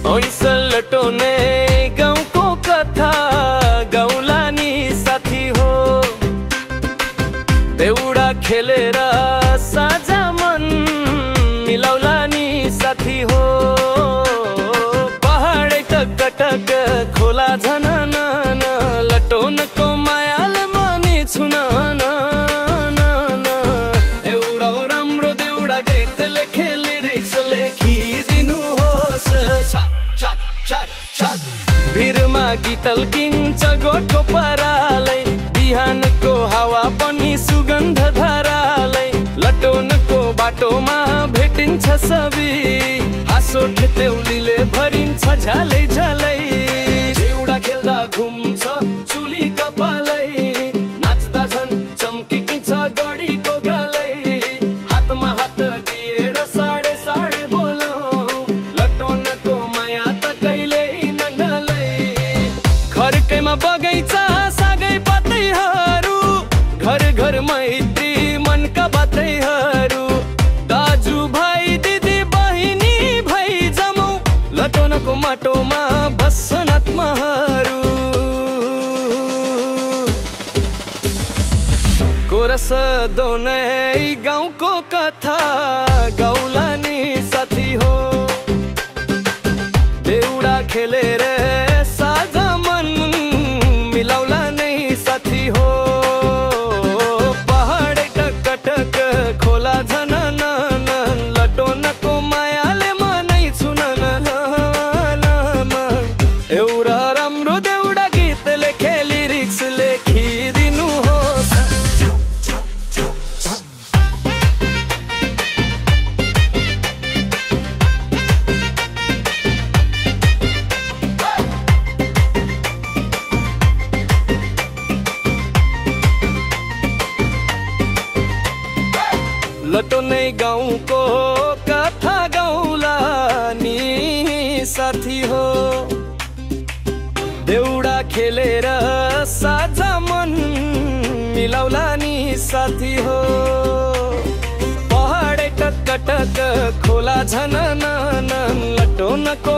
लटोने गाउँको कथा गाउँला नि साथी हो। देउडा खेलेर साझा मन मिलाउला नि साथी हो। पहाडै टकटक खोला झनन लटोनको मायाले मनी छुन एउटा राम्रो देउडा गीतले खेली रिक्स लेखिदिनुहोस्। भिरमा गीत किन्छ गोठको परालै बिहानको हावा पनि सुगन्ध धारालै लटोनको बाटोमा भेटिन्छ सबै हाँसो ठेउलीले भरिन्छ झ्यालै झ्यालै। देउडा खेल्दा घुम्छ चुली कपालै नाच्दा झन् चम्किन्छ गढीको गालै हातमा हात दिएर साडे साडे बोलाउ लटोनको माया त कहिल्यै नडलै। घरकैमा बगैँचा सागै पातैहरू घर घर मैत्री मनका बातैहरू दाजु भाइ दिदी बहिनी भाइ जमौ लटोनको माटोमा बस्छन् आत्माहरू। कोरस दोनै गाउँको कथा गाउँला नि साथी हो। देउडा खेलेर साझा मन मिलाउला नै साथी हो। पहाडै टकटक खोला झनन लटोनको मायाले मनै छुन एउटा राम्रो देउडा गीतले खेली रिक्स लेखिदिनुहोस्। लटोनै गाउँको कथा गाउँला नि साथी हो। देउडा खेलेर साझा मन मिलाउला नि साथी हो। पहाडै टकटक खोला झनन लटोनको